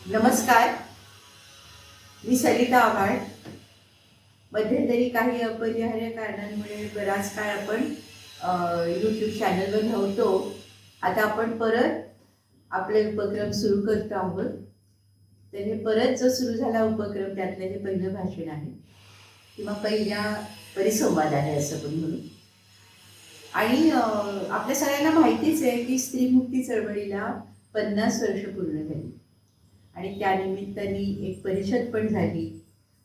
नमस्कार, मी सरिता आव्हाड. मध्यंतरी काही अपरिहार्य कारणांमुळे बराच काळ आपण यूट्यूब चॅनलवर नव्हतो. आता आपण परत आपले उपक्रम सुरू करतो आहोत. तर हे परत जो सुरू झाला उपक्रम त्यातलं हे पहिलं भाषण आहे किंवा पहिल्या परिसंवाद आहे असं पण म्हणू. आणि आपल्या सगळ्यांना माहितीच आहे की स्त्रीमुक्ती चळवळीला 50 वर्ष पूर्ण झाली आणि त्यानिमित्ताने एक परिषद पण झाली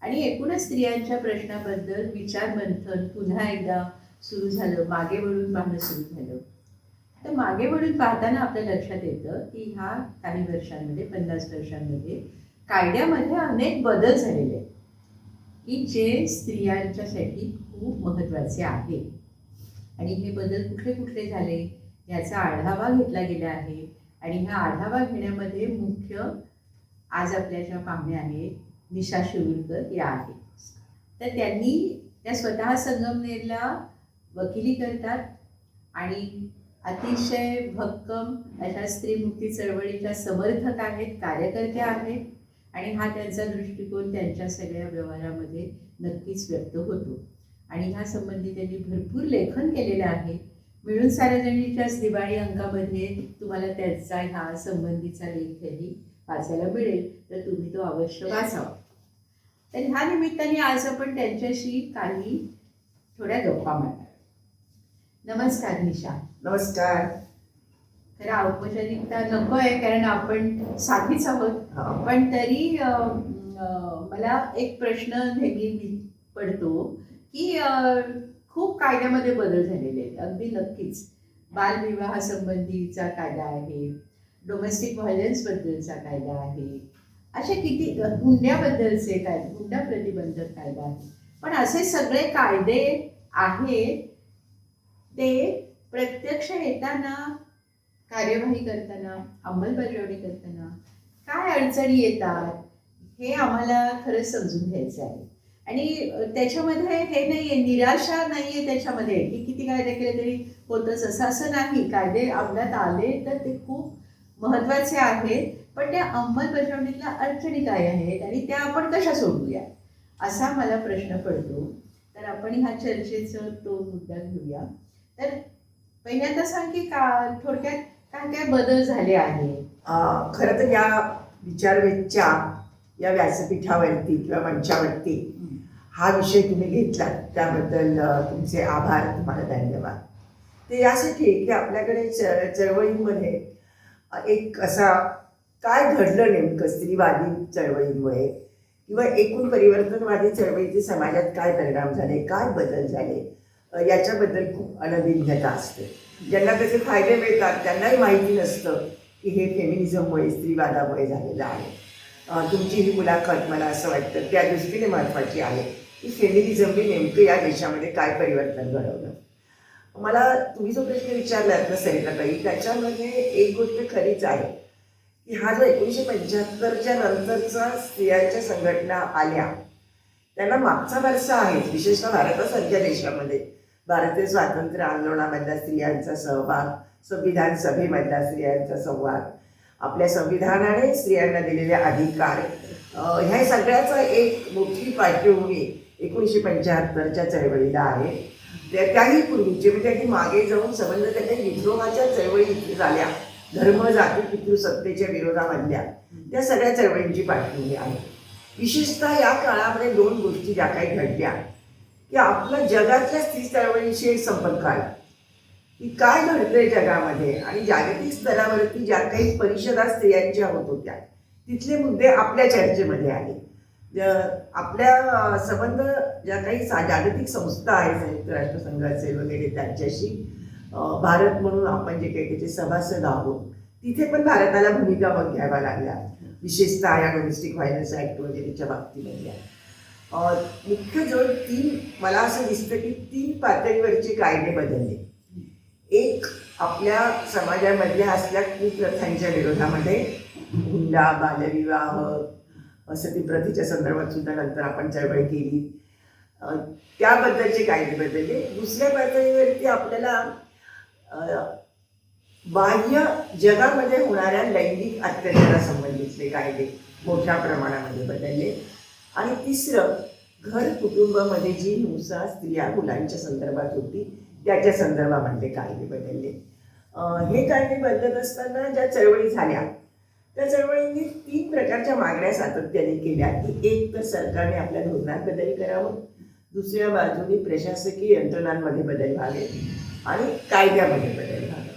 आणि एकूणच स्त्रियांच्या प्रश्नाबद्दल विचार मंथन पुन्हा एकदा सुरू झालं, मागे वळून पाहणं सुरू झालं. तर मागे वळून पाहताना आपल्या लक्षात येतं की ह्या काही वर्षांमध्ये 50 वर्षांमध्ये कायद्यामध्ये अनेक बदल झालेले आहेत की जे स्त्रियांच्यासाठी खूप महत्त्वाचे आहेत. आणि हे बदल कुठले कुठले झाले याचा आढावा घेतला गेला आहे. आणि हा आढावा घेण्यामध्ये मुख्य आज आपल्या ज्या पाहुण्या आहेत निशा शिरूरकर या आहेत. तर त्या स्वतः संगमनेरला वकिली करतात आणि अतिशय भक्कम अशा स्त्रीमुक्ती चळवळीच्या समर्थक आहेत, कार्यकर्त्या आहेत. आणि हा त्यांचा दृष्टिकोन त्यांच्या सगळ्या व्यवहारामध्ये नक्कीच व्यक्त होतो. आणि ह्या संबंधी त्यांनी भरपूर लेखन केलेलं आहे. मिळून सार्वजनिकच्याच दिवाळी अंकामध्ये तुम्हाला त्याचा ह्या संबंधीचा लेखही वाचायला मिळेल, तर तुम्ही तो अवश्य वाचावा. तर ह्या निमित्ताने आज आपण त्यांच्याशी काही थोड्या गप्पा मारणार. नमस्कार निशा. नमस्कार. खरं औपचारिकता नको आहे कारण आपण साधीच आहोत. पण तरी मला एक प्रश्न नेहमी पडतो की खूप कायद्यामध्ये बदल झालेले आहेत. अगदी नक्कीच बालविवाह संबंधीचा कायदा आहे, डोमेस्टिक व्हायलन्सबद्दलचा कायदा आहे, असे किती हुंड्याबद्दलचे कायदे, हुंडा प्रतिबंधक कायदा आहे. पण असे सगळे कायदे आहेत ते प्रत्यक्ष येताना, कार्यवाही करताना, अंमलबजावणी करताना काय अडचणी येतात हे आम्हाला खरंच समजून घ्यायचं आहे. आणि त्याच्यामध्ये हे नाही आहे, निराशा नाही आहे त्याच्यामध्ये की किती कायदे केले तरी होतंच असं नाही. कायदे अंमलात आले तर ते खूप महत्त्वाचे आहेत, पण त्या अंमलबजावणीतल्या अडचणी काय आहेत आणि त्या आपण कशा सोडवूया असा मला प्रश्न पडतो. तर आपण ह्या चर्चेचं तो मुद्दा घेऊया. तर पहिल्यांदा सांग की थोडक्यात काय काय बदल झाले आहेत. खरं तर या विचारवेधच्या या व्यासपीठावरती किंवा मंचावरती हा विषय तुम्ही घेतला त्याबद्दल तुमचे आभार, तुम्हाला धन्यवाद. ते यासाठी की आपल्याकडे चळवळींमध्ये एक असा काय घडलं नेमकं स्त्रीवादी चळवळींमुळे किंवा एकूण परिवर्तनवादी चळवळीचे समाजात काय परिणाम झाले, काय बदल झाले याच्याबद्दल खूप अनभिज्ञता असते. ज्यांना त्याचे फायदे मिळतात त्यांनाही माहिती नसतं की हे फेमिनिझममुळे, स्त्रीवादामुळे झालेलं आहे. तुमची ही मुलाखत मला असं वाटतं त्या दृष्टीने महत्त्वाची आहे की फेमिनिझमने नेमकं या देशामध्ये काय परिवर्तन घडवलं. मला तुम्ही जो प्रश्न विचारलात ना सरिताताई, त्याच्यामध्ये एक गोष्ट खरीच आहे की हा जो 1975च्या नंतरचा स्त्रियांच्या संघटना आल्या त्यांना मागचा वारसा आहे. विशेषतः भारतासारख्या देशामध्ये भारतीय स्वातंत्र्य आंदोलनामधला स्त्रियांचा सहभाग, संविधान सभेमधला स्त्रियांचा संवाद, आपल्या संविधानाने स्त्रियांना दिलेले अधिकार, ह्या सगळ्याचा एक मोठी पार्श्वभूमी 1975च्या चळवळीला आहे. त्याही पूर्वीचे म्हणजे की मागे जाऊन संबंध त्या विद्रोहाच्या चळवळी झाल्या, धर्म जाती पितृसत्तेच्या विरोधामधल्या त्या सगळ्या चळवळींची पार्श्वभूमी आहे. विशेषतः या काळामध्ये दोन गोष्टी ज्या काही घडल्या की आपल्या जगातल्या स्त्री चळवळीशी एक संपर्क आला की काय घडतंय जगामध्ये. आणि जागतिक स्तरावरती ज्या काही परिषदा स्त्रियांच्या होत होत्या तिथले मुद्दे आपल्या चर्चेमध्ये आले. आपल्या संबंध ज्या काही जागतिक संस्था आहेत, संयुक्त राष्ट्रसंघ असेल वगैरे, त्यांच्याशी भारत म्हणून आपण जे काही त्याचे सभासद आहोत तिथे पण भारताला भूमिका घ्याव्या लागल्या, विशेषतः या डोमेस्टिक व्हायलन्स ॲक्ट वगैरेच्या बाबतीमधल्या. मुख्य जो मला असं दिसतं की 3 पातळीवरचे कायदे बदलले. एक, आपल्या समाजामधल्या असल्या कुप्रथांच्या विरोधामध्ये, हुंडा, बालविवाह, सती प्रथेच्या संदर्भात सुद्धा नंतर आपण चळवळ केली, त्याबद्दलचे कायदे बदलले. दुसऱ्या पातळीवरती आपल्याला बाह्य जगामध्ये होणाऱ्या लैंगिक अत्याचारासंबंधीतले कायदे मोठ्या प्रमाणामध्ये बदलले. आणि तिसरं, घर कुटुंबामध्ये जी हिंसा स्त्रिया मुलांच्या संदर्भात होती त्याच्या संदर्भामधले कायदे बदलले. हे कायदे बदलत असताना ज्या चळवळी झाल्या त्या चळवळींनी 3 प्रकारच्या मागण्या सातत्याने केल्या की एक तर सरकारने आपल्या धोरणात बदल करावं, दुसऱ्या बाजूने प्रशासकीय यंत्रणांमध्ये बदल व्हावे आणि कायद्यामध्ये बदल व्हावे.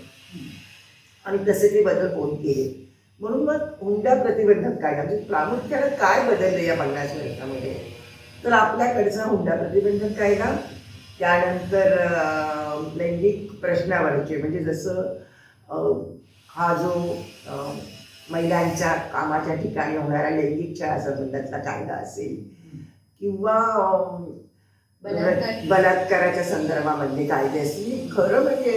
आणि तसे ते बदल कोण केले. म्हणून मग हुंडा प्रतिबंधक कायदा म्हणजे प्रामुख्यानं काय बदललं या 50 वर्षामध्ये, तर आपल्याकडचा हुंडा प्रतिबंधक कायदा, त्यानंतर लैंगिक प्रश्नावरचे म्हणजे जसं हा जो महिलांच्या कामाच्या ठिकाणी होणारा लैंगिक छळ संबंधातला कायदा असेल किंवा बलात्काराच्या संदर्भामधले कायदे असतील. खरं म्हणजे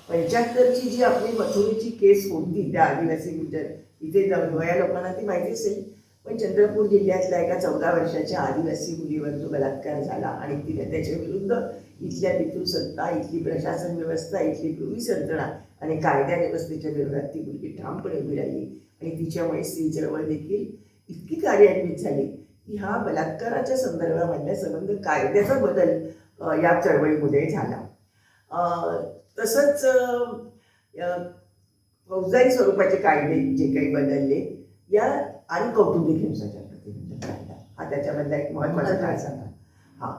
75ची जी आपली मथुरेची केस होती त्या आदिवासी गुजर इथे या लोकांना ती माहिती असेल, पण चंद्रपूर जिल्ह्यातल्या एका 14 वर्षाच्या आदिवासी मुलीवर जो बलात्कार झाला आणि तिने त्याच्या विरुद्ध इथल्या पितृसत्ता, इथली प्रशासन व्यवस्था, इथली पोलीस यंत्रणा आणि कायद्या व्यवस्थेच्या विरोधात ती मुलगी ठामपणे उभी राहिली आणि तिच्यामुळे स्त्री चळवळ देखील इतकी कार्यान्वित झाली की हा बलात्काराच्या संदर्भामधल्या संबंध कायद्याचा बदल या चळवळीमध्ये झाला. तसंच फौजदारी स्वरूपाचे कायदे जे काही बदलले या आणि कौटुंबिक हिंसाचार प्रतिबंधक कायदा हा त्याच्यामधला एक महत्त्वाचा काळ झाला. हां,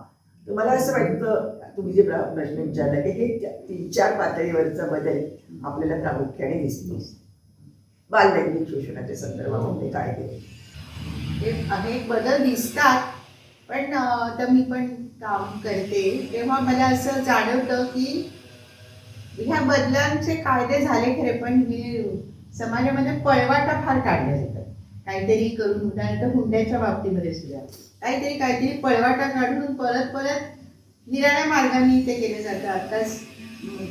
तर मला असं वाटतं तुम्ही जे प्रश्न विचारला की हे 3-4 पातळीवरचा बदल आपल्याला प्रामुख्याने दिसतो. बाललैंगिक शोषणाच्या संदर्भामध्ये कायदे हे बदल दिसतात, पण तर मी पण काम करते तेव्हा मला असं जाणवतं की ह्या बदलांचे कायदे झाले खरे, पण समाजामध्ये पळवाटा फार काढल्या जातात. काहीतरी करून उदाहरणार्थ हुंड्याच्या बाबतीमध्ये सुद्धा काहीतरी पळवाटा काढून परत निराळ्या मार्गाने ते केले जातं. आताच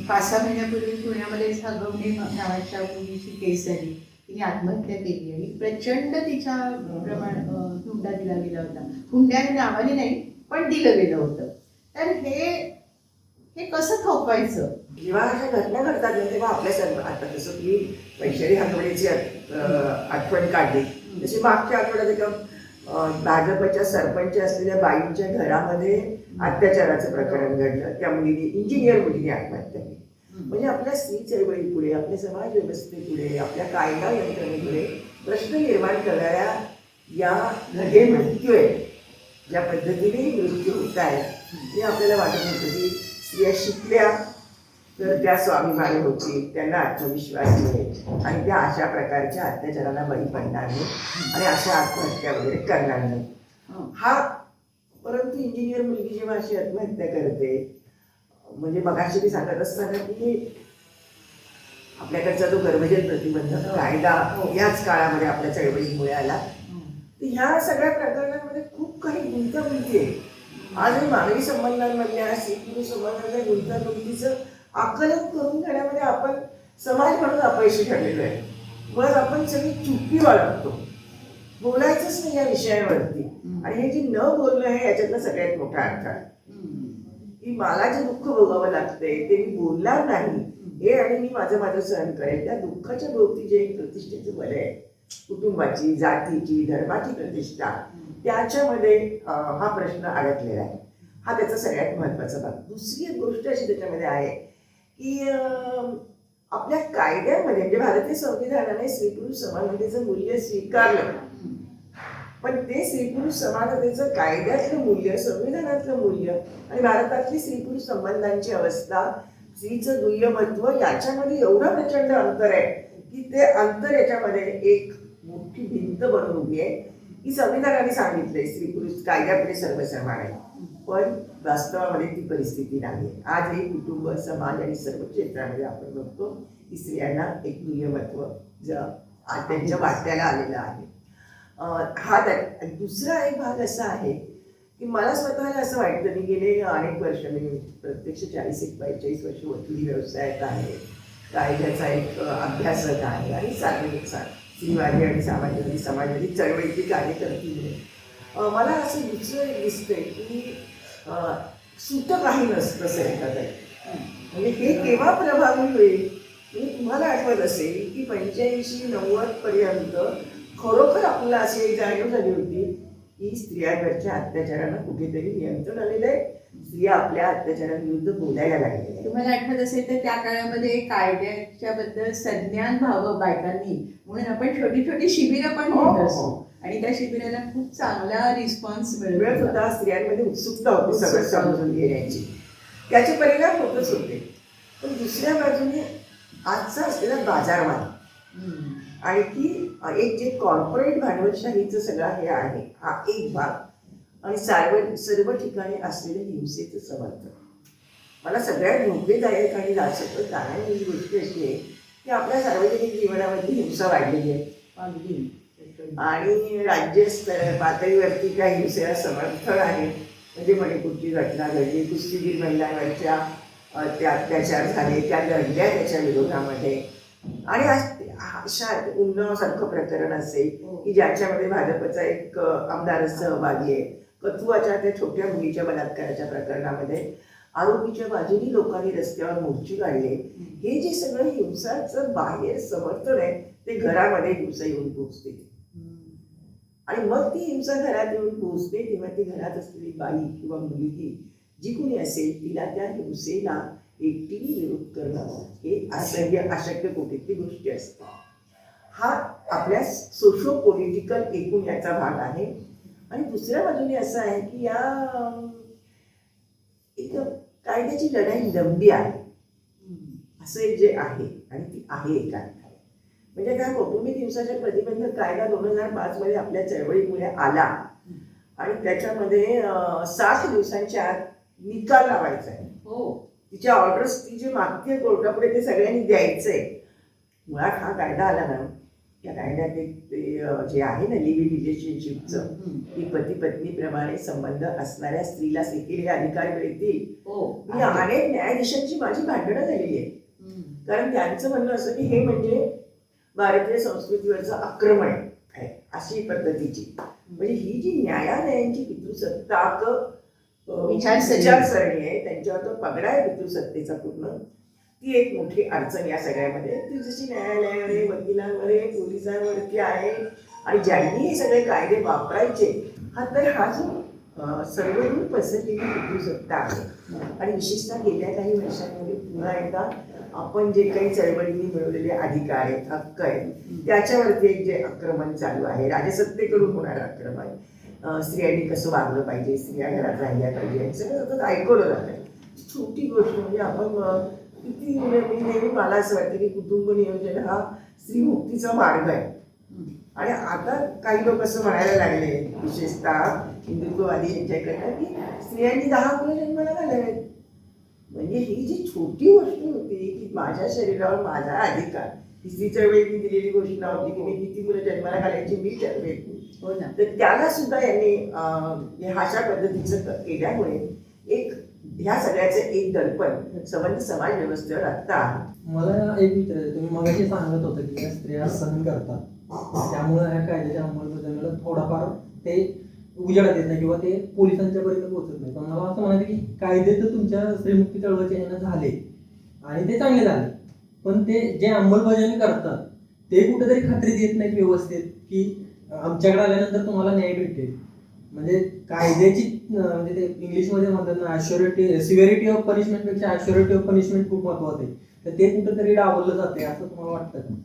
5-6 महिन्यापूर्वी पुण्यामध्ये हगवणे नावाच्या मुलीची केस झाली. तिने आत्महत्या केली आणि प्रचंड तिच्या हुंडा दिला गेला होता. हुंड्याने नावाने नाही पण दिलं गेलं होतं. तर हे कसं थोपवायचं? जेव्हा अशा घटना घडतात ना तेव्हा आपल्या सर्व आता जसं तुम्ही वैशाली हगवणेची आठवण काढली, जशी मागच्या आठवड्यात एका भाजपच्या सरपंच असलेल्या बाईंच्या घरामध्ये अत्याचाराचं प्रकरण घडलं. त्या मुलीने इंजिनियर मुलीने आत्महत्या केली. म्हणजे आपल्या स्त्री चळवळीपुढे, आपल्या समाज व्यवस्थेपुढे, आपल्या कायदा यंत्रणेपुढे प्रश्न निर्माण करणाऱ्या या हे मृत्यू आहे, ज्या पद्धतीने मृत्यू होत आहेत हे आपल्याला वाटत होतं की स्त्रिया शिकल्या तर त्या स्वाभिमानी होतील, त्यांना आत्मविश्वास मिळेल आणि त्या अशा प्रकारच्या अत्याचाराला बळी पडणार नाही आणि अशा आत्महत्या वगैरे करणार नाही. परंतु इंजिनियर मुलगी जेव्हा अशी आत्महत्या करते, म्हणजे मगाशी मी सांगत असताना की आपल्याकडचा जो गर्भजल प्रतिबंधक कायदा याच काळामध्ये आपल्या चळवळीमुळे आला, तर ह्या सगळ्या प्रकरणांमध्ये खूप काही गुंतागुंती आहे. आजही मानवी संबंधांमधल्या स्त्री-पुरुष संबंधांच्या गुंतागुंतीचं आकलन करून घेण्यामध्ये आपण समाज म्हणून अपयशी ठरलेलो आहे. मग आपण सगळी चुप्पी बाळगतो, बोलायचंच नाही या विषयावरती. आणि हे जे न बोलणं आहे याच्यातला सगळ्यात मोठा अर्थ आहे की मला जे दुःख भोगावं लागतंय ते मी बोलणार नाही हे आणि मी माझं सहन करेल. त्या दुःखाच्या भोवती जे एक प्रतिष्ठेचं बल आहे, कुटुंबाची, जातीची, धर्माची प्रतिष्ठा, त्याच्यामध्ये हा प्रश्न अडकलेला आहे. हा त्याचा सगळ्यात महत्त्वाचा भाग. दुसरी एक गोष्ट अशी त्याच्यामध्ये आहे की आपल्या कायद्यामध्ये म्हणजे भारतीय संविधानाने स्त्री पुरुष समानतेचं मूल्य स्वीकारलं, पण ते स्त्री पुरुष समानतेचं कायद्यातलं मूल्य, संविधानातलं मूल्य आणि भारतातली स्त्री पुरुष संबंधांची अवस्था, स्त्रीचं दुय्यमत्व याच्यामध्ये एवढं प्रचंड अंतर आहे की ते अंतर याच्यामध्ये एक मोठी भिंत बनून उभी आहे की संविधानाने सांगितलंय स्त्री पुरुष कायद्यापुढे सर्व समान आहे, पण वास्तवामध्ये ती परिस्थिती नाही. आजही कुटुंब, समाज आणि सर्व क्षेत्रामध्ये आपण बघतो की स्त्रियांना एक दुय्यमत्व त्यांच्या वाट्याला आलेलं आहे. हा दुसरा एक भाग असा आहे की मला स्वतःला असं वाटतं, मी गेले अनेक वर्ष, मी प्रत्यक्ष 40-45 वर्ष वकिली व्यवसायात आहे, कायद्याचा एक अभ्यासक आहे आणि सार्वजनिक स्त्रीवादी आणि समाजवादी चळवळीची कार्यकर्ती. मला असं दुसरं दिसतंय की सुटं काही नसतं सरकारकडे. म्हणजे हे केव्हा प्रभावी होईल? म्हणजे तुम्हाला आठवत असेल की 85-90 पर्यंत खरोखर आपल्याला अशी एक जाणीव झाली होती की स्त्रियांवरच्या अत्याचारांना कुठेतरी नियंत्रण आलेलं आहे. स्त्रिया आपल्या अत्याचारांविरुद्ध बोलायला लागलेल्या आहेत. तुम्हाला आठवत असेल तर त्या काळामध्ये कायद्याच्या बद्दल संज्ञान व्हावं बायकांनी म्हणून आपण छोटी छोटी शिबिरं पण हो, घेत हो. असतो आणि त्या शिबिराला खूप चांगला रिस्पॉन्स मिळत मिळत होता. स्त्रियांमध्ये उत्सुकता होती सगळं समजून घेण्याची. त्याचे परिणाम होतच होते. पण दुसऱ्या बाजूने आजचा असलेला बाजारवाद आणि की एक जे कॉर्पोरेट भांडवलशाहीचं सगळं हे आहे हा एक भाग आणि सर्व ठिकाणी असलेलं हिंसेचं समर्थन. मला सगळ्यात धोकेदायक आणि जास्त जाणवलेली गोष्ट अशी आहे की आपल्या सार्वजनिक जीवनामध्ये हिंसा वाढलेली आहे अगदी आणि राज्यस्तर पातळीवरती त्या हिंसेला समर्थन आहे. म्हणजे मणिपूरची घटना घडली, कुस्तीगीर महिलांवरच्या ते अत्याचार झाले, त्या लढल्या त्याच्या विरोधामध्ये. आणि अशा उन्नावासारखं प्रकरण असेल की ज्याच्यामध्ये भाजपचा एक आमदार सहभागी आहे. कथुआच्या त्या छोट्या मुलीच्या बलात्काराच्या प्रकरणामध्ये आरोपीच्या बाजूनी लोकांनी रस्त्यावर मोर्चे काढले. हे जे सगळं हिंसाचं बाहेर समर्थन आहे ते घरामध्ये हिंसा येऊन पोहोचते आणि मग ती हिंसा घरात येऊन पोहोचते तेव्हा ती घरात असलेली बाई किंवा मुलगी जी कोणी असेल तिला त्या हिंसेला एकटीने विरोध करणं हे अशक्य कोटीतली गोष्टी असतात. हा आपल्या सोशो पॉलिटिकल एकूण याचा भाग आहे. आणि दुसऱ्या बाजूने असं आहे की या एक कायद्याची लढाई लंबी आहे असं एक जे आहे आणि ती आहे एका अर्थाने. म्हणजे काय कौटुंबिक हिंसाचार प्रतिबंधक कायदा 2005 मध्ये आपल्या चळवळीमुळे आला आणि त्याच्यामध्ये 60 दिवसांच्या आत निकाल लावायचा आहे. तिच्या ऑर्डर्स ती जे मागते कोर्टापुढे ते सगळ्यांनी द्यायचंय. मुळात हा कायदा आला ना या कायद्यात एक ते जे आहे ना लिव्ह इन रिलेशनशिपचं की पती पत्नीप्रमाणे संबंध असणाऱ्या स्त्रीला हे अधिकार मिळतील. मी अनेक न्यायाधीशांची माझी भांडणं झालेली आहेत कारण त्यांचं म्हणणं असं की हे म्हणजे भारतीय संस्कृतीवरचं आक्रमण आहे अशी पद्धतीची. म्हणजे ही जी न्यायालयांची पितृसत्ताक विचारसरणी आहे त्यांच्यावर तो पगडा आहे पितृसत्तेचा पूर्ण. ती एक मोठी अडचण या सगळ्यामध्ये ती जशी न्यायालयामध्ये वकिलांवर पोलिसांवरती आहे. आणि ज्यांनी हे सगळे कायदे वापरायचे हा जो सर्वदूर पसरलेली पितृसत्ता आहे. आणि विशेषतः गेल्या काही वर्षांमध्ये पुन्हा एकदा आपण जे काही चळवळींनी मिळवलेले अधिकार आहेत हक्क आहेत त्याच्यावरती एक जे आक्रमण चालू आहे राजसत्तेकडून होणारं आक्रमण. स्त्रियांनी कसं वागलं पाहिजे, स्त्रिया घरात राहिल्या पाहिजे हे सगळं सतत ऐकवलं जात आहे. छोटी गोष्ट म्हणजे आपण किती मी नेहमी मला असं वाटतं की कुटुंब नियोजन हा स्त्रीमुक्तीचा मार्ग आहे. आणि आता काही लोक असं म्हणायला लागले विशेषतः हिंदुत्ववादी यांच्याकडनं की स्त्रियांनी 10 मुलं जन्माला घालावेत. म्हणजे ही जी छोटी गोष्ट होती की माझ्या शरीरावर माझा अधिकार ही स्त्रीच्या वेळी दिलेली घोषणा होती की मी किती मुलं जन्माला घालायची मी ठरवेन. हो ना. तर त्याला सुद्धा यांनी अशा पद्धतीचं केल्यामुळे एक ह्या सगळ्याचे एक दडपण संबंध समाज व्यवस्थेवर आता आहे. मला एक विचारायचं तुम्ही मगाशी सांगत होतं की स्त्रिया सहन करतात त्यामुळे ह्या कायद्याच्या अंमलबजावणीला थोडाफार ते उजेडात येत नाही किंवा ते पोलिसांच्या पर्यंत पोहोचत नाही. पण मला असं म्हणायचं की कायदे तर तुमच्या स्त्रीमुक्ती चळवळीच्या ह्यानं झाले आणि ते चांगले झाले पण ते जे अंमलबजावणी करतात ते कुठेतरी खात्री देत नाहीत व्यवस्थित की आमच्याकडे आल्यानंतर तुम्हाला न्याय भेटेल. म्हणजे कायद्याची म्हणजे ते इंग्लिशमध्ये म्हणतात ना सिव्हिरिटी ऑफ पनिशमेंटपेक्षा ॲश्युरिटी ऑफ पनिशमेंट खूप महत्त्वाचं आहे. तर ते कुठेतरी डावललं जाते असं तुम्हाला वाटतं का?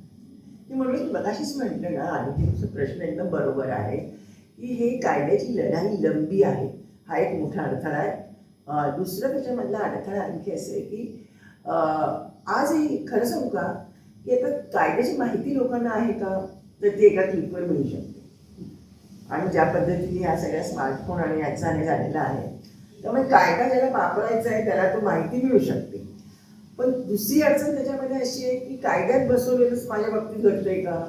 म्हणून मगाशीच म्हटलं ना आणि तुमचा प्रश्न एकदम बरोबर आहे की हे कायद्याची लढाई लंबी आहे हा एक मोठा अडथळा आहे. दुसरं त्याच्यामधला अडथळा आणखी असं आहे की आजही खरं सांगू का की आता कायद्याची माहिती लोकांना आहे का तर ती एका क्लिकवर मिळू शकते. आणि ज्या पद्धतीने या सगळ्या स्मार्टफोन आणि याचा झालेला आहे त्यामुळे कायदा ज्याला वापरायचा आहे त्याला तो माहिती मिळू शकते. पण दुसरी अडचण त्याच्यामध्ये अशी आहे की कायद्यात बसवलेलंच माझ्या बाबतीत घडतंय का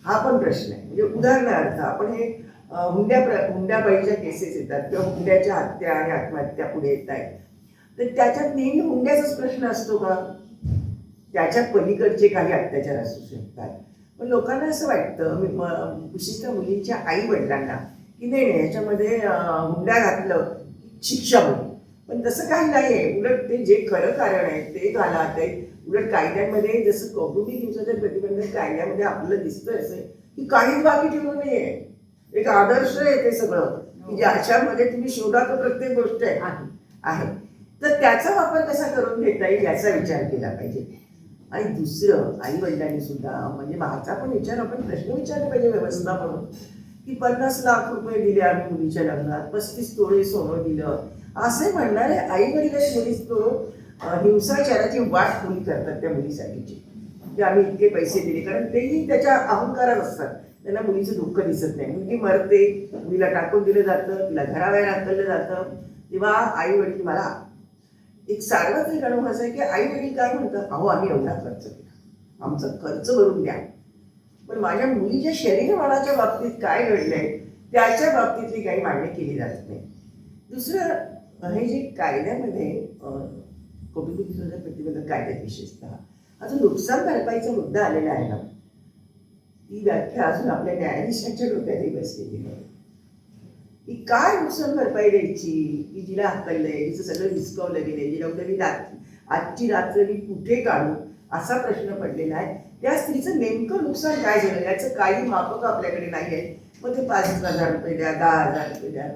हा पण प्रश्न आहे. म्हणजे उदाहरणार्थ आपण हे हुंड्याबाईच्या केसेस येतात किंवा हुंड्याच्या हत्या आणि आत्महत्या पुढे येत आहेत तर त्याच्यात नेहमी हुंड्याचाच प्रश्न असतो का त्याच्या पलीकडचे काही अत्याचार असू शकतात. पण लोकांना असं वाटतं विशेषतः मुलींच्या आई वडिलांना की नाही याच्यामध्ये हुंडा घातलं शिक्षा होईल पण तसं काही नाहीये. उलट ते जे खरं कारण आहे ते घाला. ते उलट कायद्यामध्ये जसं कौटुंबिक हिंसाचार प्रतिबंधक कायद्यामध्ये आपल्याला दिसतंय असं की काहीच बाकी ठेवलं नाहीये. एक आदर्श आहे ते सगळं की ज्याच्यामध्ये तुम्ही शोधा तर प्रत्येक गोष्ट आहे. तर त्याचा वापर कसा करून घेता येईल याचा विचार केला पाहिजे. आणि दुसरं आई वडिलांनी सुद्धा म्हणजे माझा पण विचार आपण प्रश्न विचारला पाहिजे व्यवस्था म्हणून की 50 लाख रुपये दिले आम्ही मुलीच्या लग्नात, 35 तोळे सोनं दिलं, असे म्हणणारे आई वडीलच मुलीच तो हिंसाचाराची वाट मुली करतात त्या मुलीसाठीची की आम्ही इतके पैसे दिले. कारण तेही त्याच्या अहंकारात असतात. त्यांना मुलीचं दुःख दिसत नाही. मुलगी मरते, मुलीला टाकून दिलं जातं, तिला घराबाहेर हाकललं जातं. तेव्हा आई वडील मला एक सार्वत्रिक अनुभव असा आहे की आई वडील काय म्हणतात, अहो आम्ही एवढा खर्च केला, आमचा खर्च भरून द्या. पण माझ्या मुलीच्या शरीरमानाच्या बाबतीत काय घडलंय त्याच्या बाबतीतली काही मागणी केली जात नाही. दुसरं हे जे कायद्यामध्ये कौटुंबिक हिंसाचार प्रतिबंधक कायद्यात विशेषतः अजून नुकसान भरपाईचा मुद्दा आलेला आहे ना, ती व्याख्या अजून आपल्या न्यायाधीशांच्या डोक्यातही बसलेली नाही की काय नुकसान भरपाई द्यायची की जिला हकललंय, तिचं सगळं हिसकावलं गेलंय, जिला उद्या मी आजची रात्र मी कुठे काढू असा प्रश्न पडलेला आहे. त्या स्त्रीचं नेमकं नुकसान काय झालं याचं काही मापक आपल्याकडे नाही आहे. मग ते 5,000 रुपये द्या, 10,000 रुपये द्या,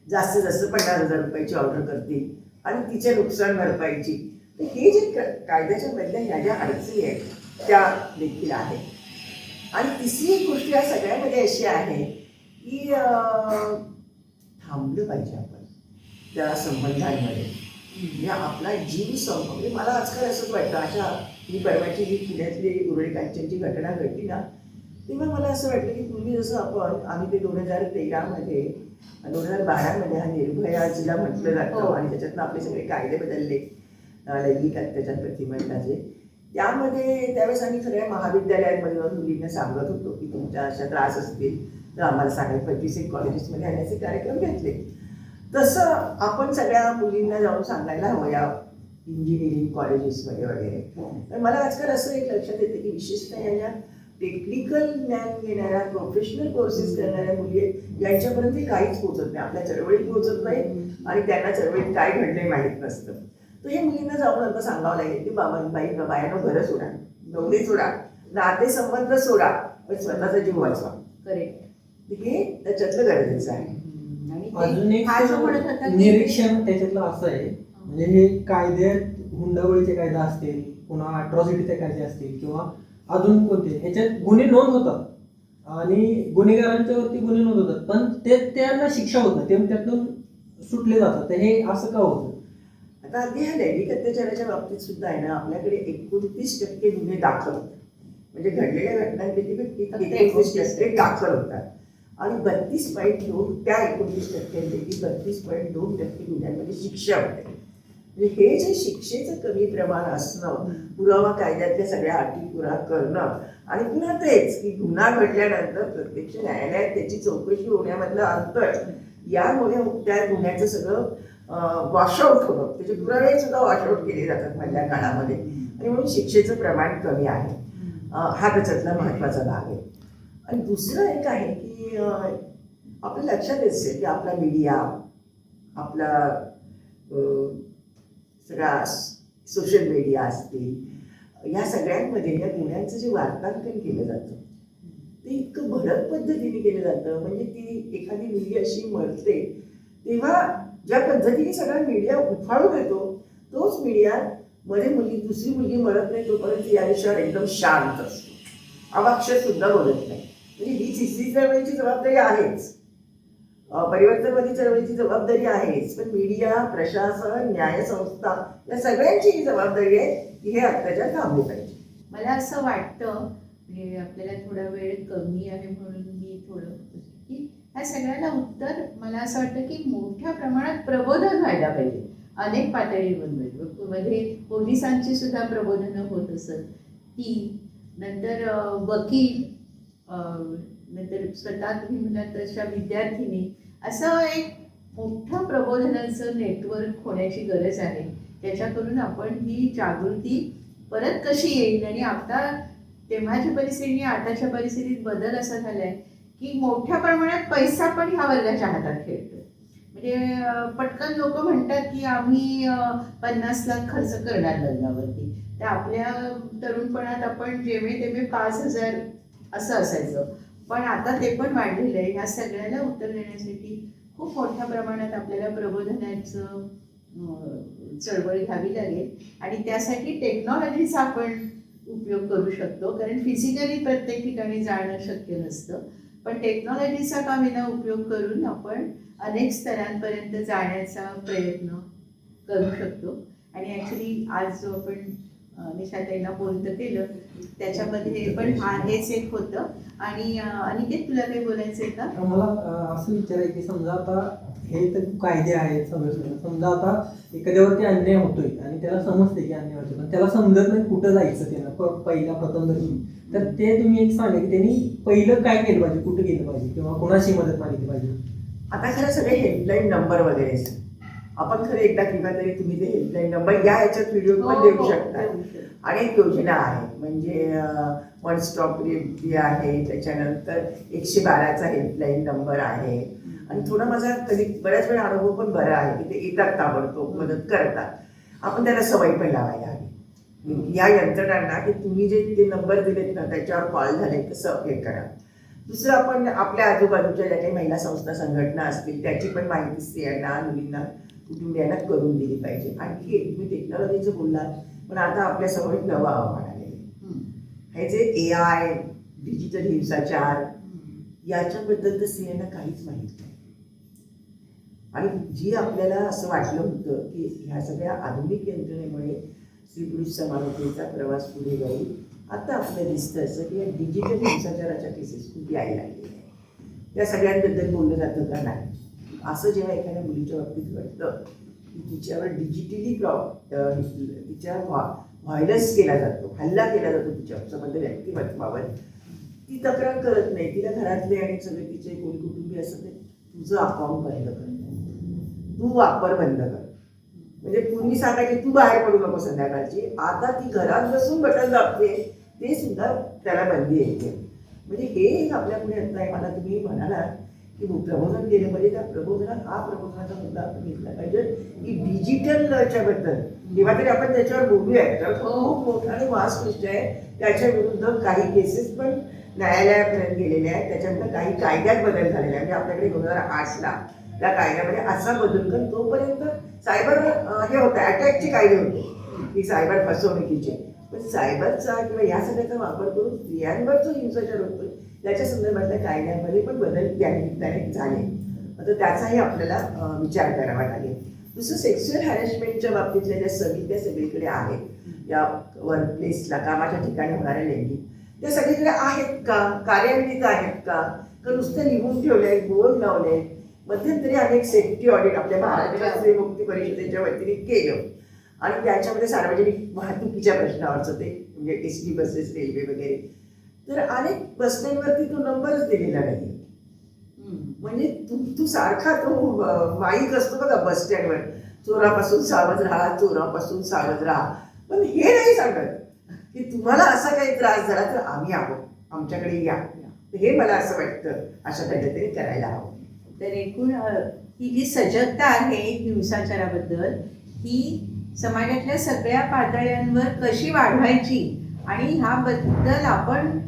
जास्तीत जास्त 50,000 रुपयाची ऑर्डर करतील आणि तिच्या नुकसान भरपाईची. तर हे जे कायद्याच्या मधल्या ह्या ज्या अडचणी आहेत त्या देखील आहेत. आणि तिसरी एक गोष्ट या सगळ्यामध्ये अशी आहे की थांबलं पाहिजे आपण त्या संबंधांमध्ये. म्हणजे आपला जीव म्हणजे मला आजकाल असंच वाटतं, अशा ही परवाची जी पुण्यातली उरळी कांचनची घटना घडली ना, तेव्हा मला असं वाटलं की पूर्वी जसं आम्ही ते 2013मध्ये 2012मध्ये हा निर्भया जिला म्हटलं जातं आणि त्याच्यातनं आपले सगळे कायदे बदलले लैंगिक अत्याचार प्रतिबंधाचे, त्यामध्ये त्यावेळेस आम्ही सगळ्या महाविद्यालयांमध्ये जाऊन मुलींना सांगत होतो की तुमच्या अशा त्रास असतील तर आम्हाला सांगा. 25 कॉलेजेसमध्ये आणण्याचे कार्यक्रम घेतले. तसं आपण सगळ्या मुलींना जाऊन सांगायला हवं या इंजिनिअरिंग कॉलेजेसमध्ये वगैरे. तर मला आजकाल असं एक लक्षात येतं की विशेषतः या टेक्निकल ज्ञान घेणाऱ्या प्रोफेशनल कोर्सेस करणाऱ्या मुली आहेत यांच्यापर्यंत काहीच पोहोचत नाही, आपल्या चळवळीत पोहोचत नाही आणि त्यांना चळवळीत काय घडलंय माहीत नसतं. तर हे मुलींना जाऊन आता सांगावं लागेल की बायानं घरं सोडा, नवरी सोडा, नातेसंबंध सोडा, पण स्वतःचा जीव वाचवा. करेक्ट. हे त्याच्यातलं गरजेचं आहे. अजून एक निरीक्षण त्याच्यातलं असं आहे, म्हणजे हे कायद्यात हुंडाबळीचे कायदा असतील, पुन्हा अट्रॉसिटीचे कायदे असतील किंवा अजून कोणते ह्याच्यात गुन्हे नोंद होतात आणि गुन्हेगारांच्या वरती गुन्हे नोंद होतात, पण ते त्यांना शिक्षा होत नाही, ते त्यातून सुटले जातात. तर हे असं का होतं? आता अगदी ह्या लैंगिक अत्याचाराच्या बाबतीत सुद्धा आहे ना, आपल्याकडे 29% गुन्हे दाखल होतात. म्हणजे घडलेल्या घटनांपैकी 29% दाखल होतात आणि 32.2 त्या 29%पैकी 32.2% गुन्ह्यांमध्ये शिक्षा होते. म्हणजे हे जे शिक्षेचं कमी प्रमाण असणं, पुरावा कायद्यातल्या सगळ्या अटी पुरा करणं आणि पुन्हा तेच की गुन्हा घडल्यानंतर प्रत्यक्ष न्यायालयात त्याची चौकशी होण्यामधलं अंतर, यामुळे त्या गुन्ह्याचं सगळं वॉशआउट होणं, त्याचे पुरावे सुद्धा वॉशआउट केले जातात मधल्या काळामध्ये आणि म्हणून शिक्षेचं प्रमाण कमी आहे. हा त्याच्यातला महत्त्वाचा भाग आहे. आणि दुसरं एक आहे की आपल्या लक्षात येते की आपला मीडिया, आपला सगळा सोशल मीडिया असतील, या सगळ्यांमध्ये या गुन्ह्यांचं जे वार्तांकन केलं जातं ते इतकं भडक पद्धतीने केलं जातं. म्हणजे ती एखादी मुलगी अशी मरते तेव्हा ज्या पद्धतीने सगळा मीडिया उफाळून येतो, तोच मीडिया मध्ये दुसरी मुलगी मरत नाही तोपर्यंत या विषयावर एकदम शांत असतो, अवाक्षर सुद्धा बोलत नाही. म्हणजे ही तिसरी चळवळीची जबाबदारी आहेच, परिवर्तनवादी चळवळीची जबाबदारी आहेच, पण मीडिया, प्रशासन, न्यायसंस्था या सगळ्यांची ही जबाबदारी आहे की हे अत्याचार थांबले पाहिजे. मला असं वाटतं म्हणजे आपल्याला थोडा वेळ कमी आहे म्हणून मी थोडं की ह्या सगळ्याला उत्तर मला असं वाटतं की मोठ्या प्रमाणात प्रबोधन व्हायला पाहिजे. अनेक पातळीमध्ये पोलिसांची सुद्धा प्रबोधनं होत असत, ती नंतर वकील, नंतर स्वतः तुम्ही म्हणाल तशा विद्यार्थिनी, असं एक मोठं प्रबोधनाचं नेटवर्क होण्याची गरज आहे. त्याच्याकडून आपण ही जागृती परत कशी येईल. आणि आता तेव्हाच्या परिस्थितीने आताच्या परिस्थितीत बदल असा झालाय की मोठ्या प्रमाणात पैसा पण ह्या वर्गाच्या हातात खेळतो. म्हणजे पटकन लोक म्हणतात की आम्ही 50 लाख खर्च करणार लग्नावरती. तर आपल्या तरुणपणात आपण जेमे तेमे 5,000 असं असायचं, पण आता ते पण वाढलेलं आहे. ह्या सगळ्याला उत्तर देण्यासाठी खूप मोठ्या प्रमाणात आपल्याला प्रबोधनाचं चळवळ घ्यावी लागेल आणि त्यासाठी टेक्नॉलॉजीचा आपण उपयोग करू शकतो. कारण फिजिकली प्रत्येक ठिकाणी जाणं शक्य नसतं, पण टेक्नॉलॉजीचा का विना उपयोग करून आपण अनेक स्तरांपर्यंत जाण्याचा प्रयत्न करू शकतो. आणि ॲक्च्युली आज जो आपण निशाताईंना बोलतं केलं त्याच्यामध्ये पण हेच एक होतं. आणि अनिकेत, तुला काही बोलायचं आहे का? मला असं विचारायचं की समजा आता हे तर कायदे आहेत सगळं, समजा आता एखाद्यावरती अन्याय होतोय आणि त्याला समजते की अन्याय होतोय, पण त्याला समजत नाही कुठं जायचं त्याला पहिला प्रथम दर्शनी, तर ते तुम्ही एक सांगा की त्यांनी पहिलं काय केलं पाहिजे, कुठं गेलं पाहिजे किंवा कोणाशी मदत मागितली पाहिजे? आता खरं सगळे हेल्पलाईन नंबर वगैरे आपण खरं एकदा किंवा तरी तुम्ही ते हेल्पलाईन नंबर या ह्याच्यात व्हिडिओ पण देऊ शकता. अनेक योजना आहेत, म्हणजे वन स्टॉप डिलिव्हरी आहे, त्याच्यानंतर 112चा हेल्पलाईन नंबर आहे. आणि थोडा माझा कधी बऱ्याच वेळा अनुभव पण बरा आहे की ते येतात ताबडतोब मदत करतात. आपण त्याला सवय पण लावायला हवी या यंत्रणांना की तुम्ही जे ते नंबर दिलेत ना त्याच्यावर कॉल झाले तसं हे करा. दुसरं, आपण आपल्या आजूबाजूच्या ज्या काही महिला संस्था संघटना असतील त्याची पण माहिती स्त्रियांना, मुलींना, कुटुंबियांना करून दिली पाहिजे. आणखी एक, तुम्ही टेक्नॉलॉजीचं बोललात, पण आता आपल्यासमोर एक नवं आव्हान आलेलं आहे. हे जे AI, डिजिटल हिंसाचार, याच्याबद्दल तर स्त्रियांना काहीच माहित नाही. आणि जी आपल्याला असं वाटलं होतं की ह्या सगळ्या आधुनिक यंत्रणेमुळे स्त्री पुरुष समानतेचा प्रवास पुढे जाईल, आता आपल्याला दिसतं असं की या डिजिटल हिंसाचाराच्या केसेस खूप यायला लागलेल्या आहेत. या सगळ्यांबद्दल बोललं जातं का नाही. असं जेव्हा एखाद्या मुलीच्या बाबतीत घडतं की तिच्यावर डिजिटली तिच्या व्हायलन्स केला जातो, हल्ला केला जातो तिच्यासंबंध व्यक्तिमत्वावर, ती तक्रार करत नाही. तिला घरातले आणि सगळे तिचे कोणी कुटुंबीय असं ते तुझं अकाउंट बंद कर, तू वापर बंद कर. म्हणजे पूर्वी सांगायची तू बाहेर पडू नको संध्याकाळची, आता ती घरात बसून बटन दाबते, ते सुद्धा त्याला बंदी येते. म्हणजे हे आपल्या पुढे येत आहे. मला तुम्ही म्हणाला की प्रबोधन केलं म्हणजे त्या प्रबोधनात हा प्रबोधनाचा मुद्दा आपण घेतला पाहिजे की डिजिटलच्या बद्दल किंवा तरी आपण त्याच्यावर बोलूया. त्याच्यावर खूप मोठा आणि वास्ट विषय आहे. त्याच्या विरुद्ध काही केसेस पण न्यायालयापर्यंत गेलेले आहेत. त्याच्यानंतर काही कायद्यात बदल झालेला आहे. म्हणजे आपल्याकडे 2008ला त्या कायद्यामध्ये असा बदल कर, तोपर्यंत सायबर हे होतं, अटॅकचे कायदे होते की सायबर फसवणुकीचे, पण सायबरचा किंवा या सगळ्याचा वापर करून स्त्रियांवर जो हिंसाचार होतो त्याच्या संदर्भातल्या कायद्यामध्ये पण बदल त्या निमित्ताने झाले. तर त्याचाही आपल्याला विचार करावा लागेल. दुसरं, सेक्शुअल हॅरेसमेंटच्या बाबतीतल्या ज्या समित्या सगळीकडे आहेत, या वर्कप्लेसला कामाच्या ठिकाणी होणाऱ्या लैंगिक, त्या सगळीकडे आहेत का, कार्यान्वित आहेत का नुसतं लिहून ठेवले, बोर्ड लावले. मध्यंतरी अनेक सेफ्टी ऑडिट आपल्या महाराष्ट्र स्त्री मुक्ती परिषदेच्या वतीने केलं आणि त्याच्यामध्ये सार्वजनिक वाहतुकीच्या प्रश्नावरचं ते, म्हणजे SD बसेस, रेल्वे वगैरे, तर अनेक बस स्टँडवरती तो नंबरच दिलेला नाही. म्हणजे तू सारखा तो माईक असतो बघा बस स्टँडवर, चोरापासून सावध राहा, चोरापासून सावध राहा, पण हे नाही सांगत की तुम्हाला असा काही त्रास झाला तर आम्ही आहोत, आमच्याकडे या. हे मला असं वाटतं अशा पद्धतीने करायला हवं. तर एकूण ही जी सजगता आहे हिंसाचाराबद्दल, ही समाजातल्या सगळ्या पातळ्यांवर कशी वाढवायची आणि ह्याबद्दल आपण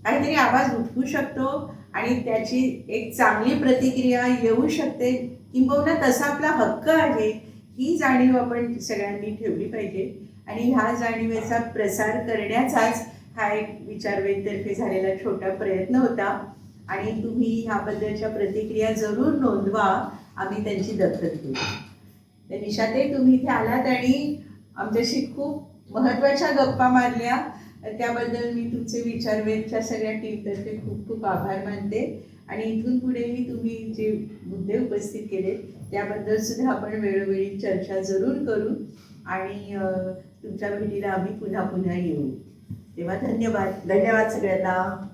काहीतरी आवाज उठवू शकतो आणि त्याची एक चांगली प्रतिक्रिया येऊ शकते, किंबहुना तसा आपला हक्क आहे, ही जाणीव आपण सगळ्यांनी ठेवली पाहिजे. आणि ह्या जाणीवेचा प्रसार करण्याचाच हा एक विचारवेधतर्फे झालेला छोटा प्रयत्न होता. आणि तुम्ही ह्याबद्दलच्या प्रतिक्रिया जरूर नोंदवा, आम्ही त्यांची दखल घेऊ. तर निशाताई, तुम्ही इथे आलात आणि आमच्याशी खूप महत्त्वाच्या गप्पा मारल्या, त्याबद्दल मी तुमचे विचारवेधच्या सगळ्या टीमतर्फे खूप खूप आभार मानते. आणि इथून पुढेही तुम्ही जे मुद्दे उपस्थित केले त्याबद्दल सुद्धा आपण वेळोवेळी चर्चा जरूर करू आणि तुमच्या भेटीला आम्ही पुन्हा पुन्हा येऊ. तेव्हा धन्यवाद. धन्यवाद सगळ्यांना.